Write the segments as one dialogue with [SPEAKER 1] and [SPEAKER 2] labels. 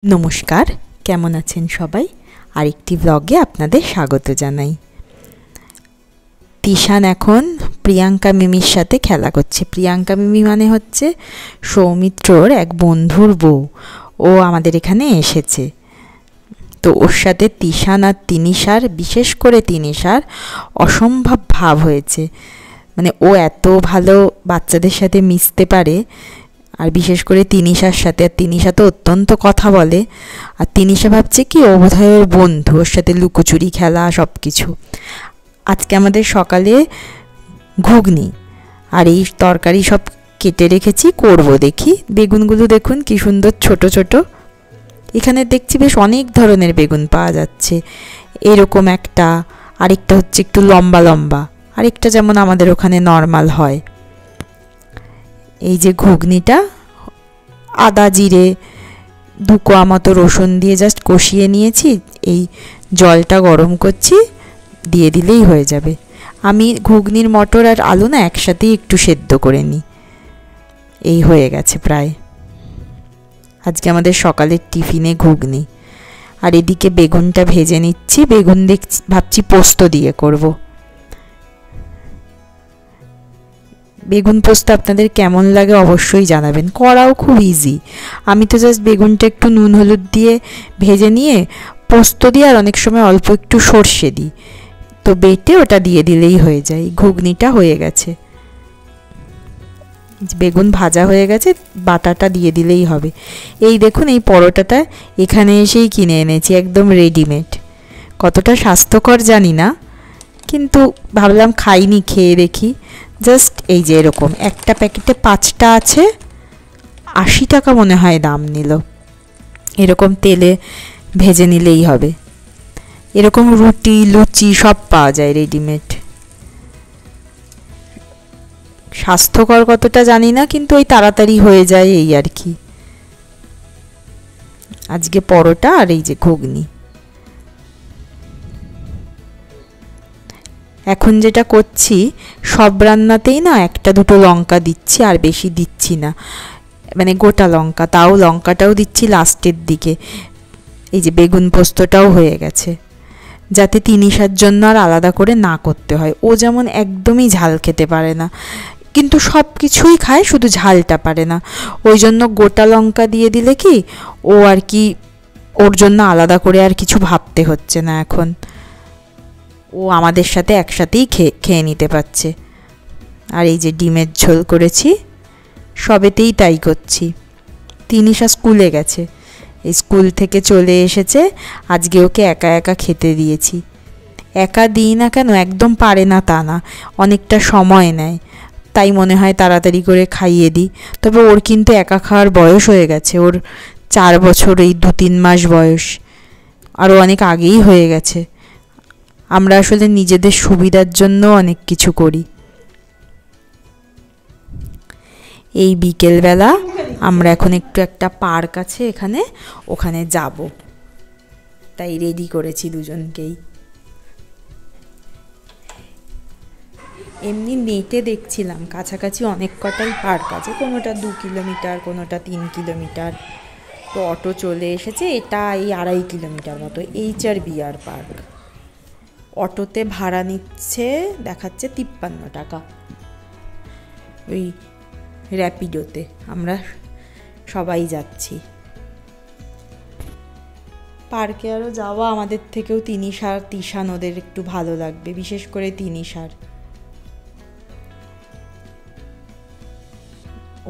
[SPEAKER 1] नमस्कार केमन आছেন সবাই আরেকটি ব্লগে আপনাদের স্বাগত জানাই। তিশান এখন প্রিয়াঙ্কা মিমির সাথে খেলা করছে। প্রিয়াঙ্কা মিমি মানে হচ্ছে সৌমিত্রর এক বন্ধুর বউ। ও আমাদের এখানে এসেছে, তো ওর সাথে তিশান আর তিনিশার, বিশেষ করে তিনিশার অসম্ভব ভাব হয়েছে। মানে ও এত ভালো বাচ্চাদের সাথে মিশতে পারে, আর বিশেষ করে তিনিশার সাথে। আর তিনিশা তো অত্যন্ত কথা বলে, আর তিনিশা ভাবছে কি ও বোধহয় ওর বন্ধু, ওর সাথে লুকোচুরি খেলা সব কিছু। আজকে আমাদের সকালে ঘুগনি আর এই তরকারি সব কেটে রেখেছি, করব দেখি। বেগুনগুলো দেখুন কি সুন্দর ছোট ছোট। এখানে দেখছি বেশ অনেক ধরনের বেগুন পাওয়া যাচ্ছে। এরকম একটা, আরেকটা হচ্ছে একটু লম্বা লম্বা, আরেকটা যেমন আমাদের ওখানে নর্মাল হয়। এই যে ঘুগনিটা আদা জিরে 2 কোয়া মতো রসুন দিয়ে জাস্ট কষিয়ে নিয়েছি। এই জলটা গরম করছি, দিয়ে দিলেই হয়ে যাবে। আমি ঘুগনির মটর আর আলু না একসাথেই একটু সেদ্ধ করে নিই। এই হয়ে গেছে প্রায়। আজকে আমাদের সকালের টিফিনে ঘুগনি। আর এদিকে বেগুনটা ভেজে নিচ্ছি। বেগুন ভাবছি পোস্ত দিয়ে করব। বেগুন পোস্ত আপনাদের কেমন লাগে অবশ্যই জানাবেন। করাও খুব ইজি। আমি তো জাস্ট বেগুনটা একটু নুন হলুদ দিয়ে ভেজে নিয়ে পোস্ত দিয়ে আর অনেক সময় অল্প একটু সর্ষে দিই, তো বেটে ওটা দিয়ে দিলেই হয়ে যায়। ঘুগনিটা হয়ে গেছে, বেগুন ভাজা হয়ে গেছে, বাটাটা দিয়ে দিলেই হবে। এই দেখুন এই পরোটাটা এখানে এসেই কিনে এনেছি, একদম রেডিমেড। কতটা স্বাস্থ্যকর জানি না, কিন্তু ভাবলাম খাইনি, খেয়ে দেখি। জাস্ট এই যে এরকম একটা প্যাকেটে 5টা আছে, 80 টাকা মনে হয় দাম নিল। এরকম তেলে ভেজে নিলেই হবে। এরকম রুটি লুচি সব পাওয়া যায় রেডিমেড। স্বাস্থ্যকর কতটা জানি না, কিন্তু ওই তাড়াতাড়ি হয়ে যায় এই আর কি। আজকে পরোটা আর এই যে ঘুগনি। এখন যেটা করছি, সব রান্নাতেই না 1-2 লঙ্কা দিচ্ছি, আর বেশি দিচ্ছি না। মানে গোটা লঙ্কা, তাও লঙ্কাটাও দিচ্ছি লাস্টের দিকে। এই যে বেগুন পোস্তটাও হয়ে গেছে, যাতে তিনিশার জন্য আর আলাদা করে না করতে হয়। ও যেমন একদমই ঝাল খেতে পারে না, কিন্তু সব কিছুই খায়, শুধু ঝালটা পারে না। ওই জন্য গোটা লঙ্কা দিয়ে দিলে কি ও আর কি, ওর জন্য আলাদা করে আর কিছু ভাবতে হচ্ছে না এখন। ও আমাদের সাথে একসাথেই খেয়ে নিতে পারছে। আর এই যে ডিমের ঝোল করেছি, সবেতেই তাই করছি। তিনিশা স্কুলে গেছে, এই স্কুল থেকে চলে এসেছে। আজকে ওকে একা একা খেতে দিয়েছি। একা দিই না কেন, একদম পারে না তা না, অনেকটা সময় নেয়, তাই মনে হয় তাড়াতাড়ি করে খাইয়ে দিই। তবে ওর কিন্তু একা খাওয়ার বয়স হয়ে গেছে। ওর 4 বছর এই 2-3 মাস বয়স, আরও অনেক আগেই হয়ে গেছে। আমরা আসলে নিজেদের সুবিধার জন্য অনেক কিছু করি। এই বিকেলবেলা আমরা এখন একটা পার্ক আছে এখানে, ওখানে যাব, তাই রেডি করেছি দুজনকেই। এমনি নেটে দেখছিলাম কাছাকাছি অনেক কটাই পার্ক আছে, কোনোটা 2 কিলোমিটার, কোনোটা 3 কিলোমিটার। তো অটো চলে এসেছে, এটা এই 2.5 কিলোমিটার মতো, HRBR পার্ক। অটোতে ভাড়া নিচ্ছে, দেখাচ্ছে 53 টাকা, ওই র্যাপিডোতে। আমরা সবাই যাচ্ছি পার্কে। আরও যাওয়া আমাদের থেকেও তিশান ওদের একটু ভালো লাগবে, বিশেষ করে তিনিশার।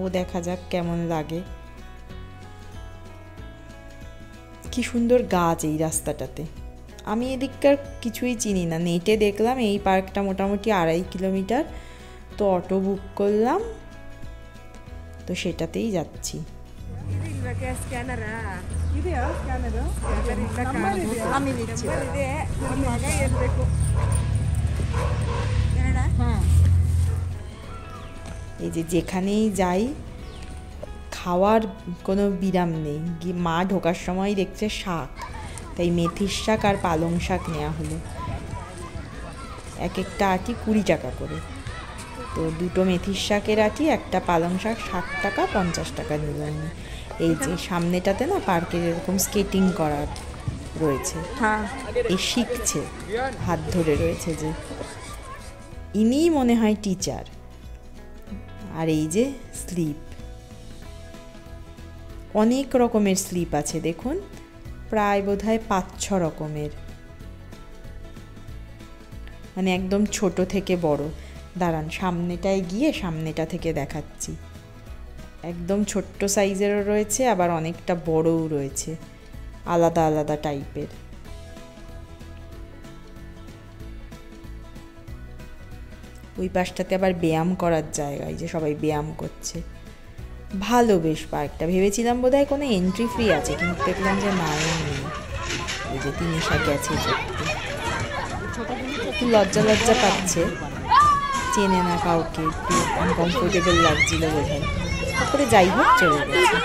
[SPEAKER 1] ও দেখা যাক কেমন লাগে। কি সুন্দর গাছ এই রাস্তাটাতে। আমি এদিককার কিছুই চিনি না, নেটে দেখলাম এই পার্কটা মোটামুটি 2.5 কিলোমিটার, তো অটো বুক করলাম, তো সেটাতেই যাচ্ছি। এই যে যেখানেই যাই খাওয়ার কোনো বিরাম নেই। মা ঢোকার সময় দেখছে শাক, তাই মেথির শাক আর পালং শাক নেওয়া হলো। একটা আটি 20 টাকা করে, তো 2টো মেথির শাকের আটি, একটা পালং শাক 60 টাকা, 50 টাকা নিলাম। এই যে সামনেটাতে না পার্কের এরকম স্কেটিং করার রয়েছে, এ শিখছে, হাত ধরে রয়েছে যে, ইনিই মনে হয় টিচার। আর এই যে স্লিপ, অনেক রকমের স্লিপ আছে দেখুন, প্রায় বোধহয় 5-6 রকমের, মানে একদম ছোট থেকে বড়। দাঁড়ান সামনেটায় গিয়ে সামনেটা থেকে দেখাচ্ছি। একদম ছোট্ট সাইজেরও রয়েছে, আবার অনেকটা বড়ও রয়েছে, আলাদা আলাদা টাইপের। ওই পাশটাতে আবার ব্যায়াম করার জায়গা, এই যে সবাই ব্যায়াম করছে। ভালো বেশ পার্কটা, ভেবেছিলাম বোধহয় কোনো এন্ট্রি ফ্রি আছে, কিন্তু দেখলাম যে না, নেই। এই যে তিনিশা গেছে, একটু লজ্জা লজ্জা পাচ্ছে, চেনে না কাউকে, একটু আনকমফোর্টেবল লাগছিল বোধহয়, তারপরে যাই হোক চলে গেছে।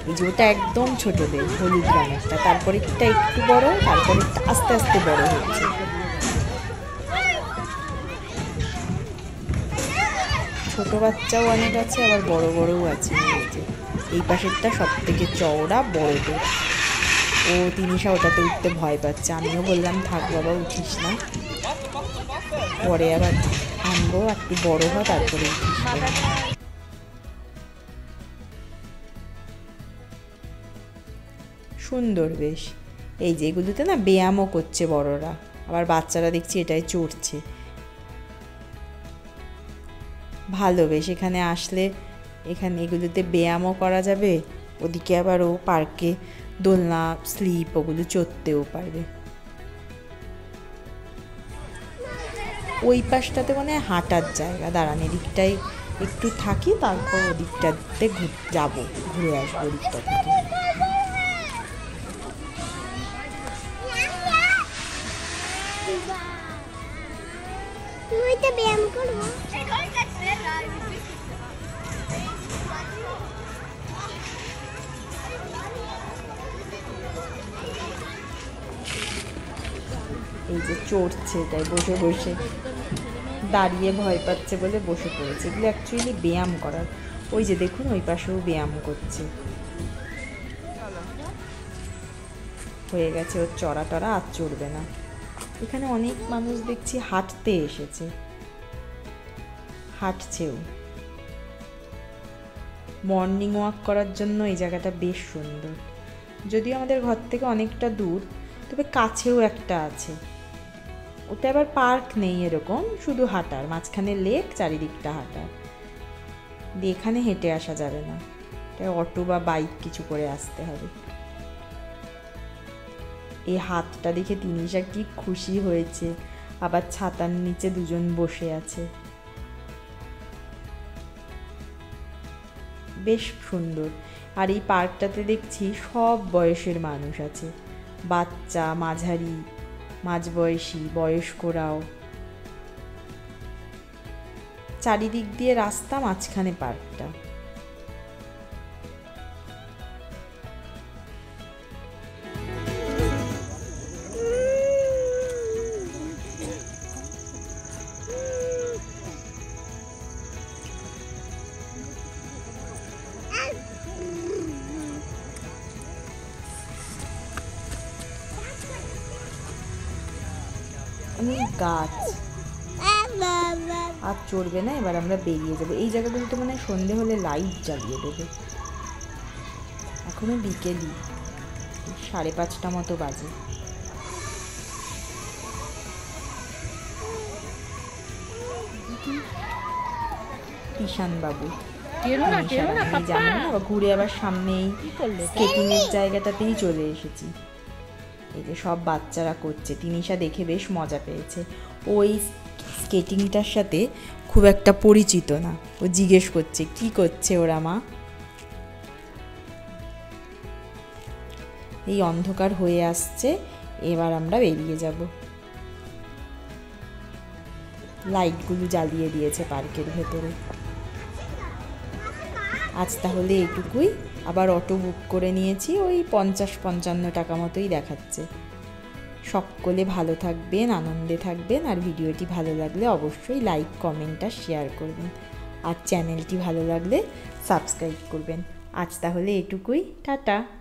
[SPEAKER 1] এই যে ওটা একদম ছোটদের, হলুদ রঙেরটা, তারপরে একটা একটু বড়, তারপরে আস্তে আস্তে বড় হচ্ছে। ছোট বাচ্চাও অনেক আছে, আবার বড় বড়ও আছে। এই পাশেরটা সব থেকে চওড়া বড়দের। ও তিনিশা ওটাতে উঠতে ভয় পাচ্ছে, আমিও বললাম থাক বাবা উঠিস না, পরে আবার আনবো, একটু বড় হয় তারপরে উঠিস। সুন্দর বেশ। এই যে এগুলোতে না ব্যায়ামও করছে বড়রা, আবার বাচ্চারা দেখছি এটাই চড়ছে। ভালো বেশ, এখানে আসলে এখানে এগুলোতে ব্যায়ামও করা যাবে, ওদিকে আবার ও পার্কে দোলনা, স্লিপ ওগুলো চড়তেও পারবে। ওই পাশটাতে মানে হাঁটার জায়গা, দাঁড়ান এদিকটাই একটু থাকি, তারপর ওদিকটাতে যাবো, ঘুরে আসবো ওদিকটা থেকে। ব্যায়াম করবো। এই যে চড়ছে, তাই বসে বসে, দাঁড়িয়ে ভয় পাচ্ছে বলে বসে পড়েছে। এগুলো অ্যাকচুয়ালি ব্যায়াম করার। ওই যে দেখুন ওই পাশেও ব্যায়াম করছে, হয়ে গেছে ওর চড়া টড়া, আর চড়বে না। এখানে অনেক মানুষ দেখছি হাঁটতে এসেছে, হাঁটছেও। মর্নিং ওয়াক করার জন্য এই জায়গাটা বেশ সুন্দর, যদিও আমাদের ঘর থেকে অনেকটা দূর, তবে কাছেও একটা আছে। ওটা আবার পার্ক নেই এরকম, শুধু হাঁটার, মাঝখানে লেক, চারিদিকটা হাঁটার। এখানে হেঁটে আসা যাবে না, এটা অটো বা বাইক কিছু করে আসতে হবে। এই হাতটা দেখে তিনিশা কি খুশি হয়েছে, আবার ছাতার নিচে দুজন বসে আছে, বেশ সুন্দর। আর এই পার্কটাতে দেখছি সব বয়সের মানুষ আছে, বাচ্চা, মাঝারি, মাঝবয়সী, বয়স্করাও। চারিদিক দিয়ে রাস্তা, মাঝখানে পার্কটা। অনেক গাছ, আর চড়বে না। এবার আমরা বেরিয়ে যাবো। এই জায়গাগুলোতে মানে সন্ধে হলে লাইট জ্বালিয়ে দেবে। এখনো বিকেলই, 5:30 মতো বাজে। ঈশান বাবু ঘুরে আবার সামনেই স্কেটিং এর জায়গাটাতেই চলে এসেছি। এই যে সব বাচ্চারা করছে, তিনিশা দেখে বেশ মজা পেয়েছে। ওই স্কেটিংটার সাথে খুব একটা পরিচিত না, ও জিজ্ঞেস করছে কি করছে ওরা মা। এই অন্ধকার হয়ে আসছে, এবার আমরা বেরিয়ে যাব। লাইটগুলো জ্বালিয়ে দিয়েছে পার্কের ভেতরে। আজ তাহলে এটুকুই। আবার অটো বুক করে নিয়েছি, ওই 50-55 টাকা মতোই দেখাচ্ছে। সকলে ভালো থাকবেন, আনন্দে থাকবেন, আর ভিডিওটি ভালো লাগলে অবশ্যই লাইক, কমেন্ট আর শেয়ার করবেন। আর চ্যানেলটি ভালো লাগলে সাবস্ক্রাইব করবেন। আজ তাহলে এটুকুই, টাটা।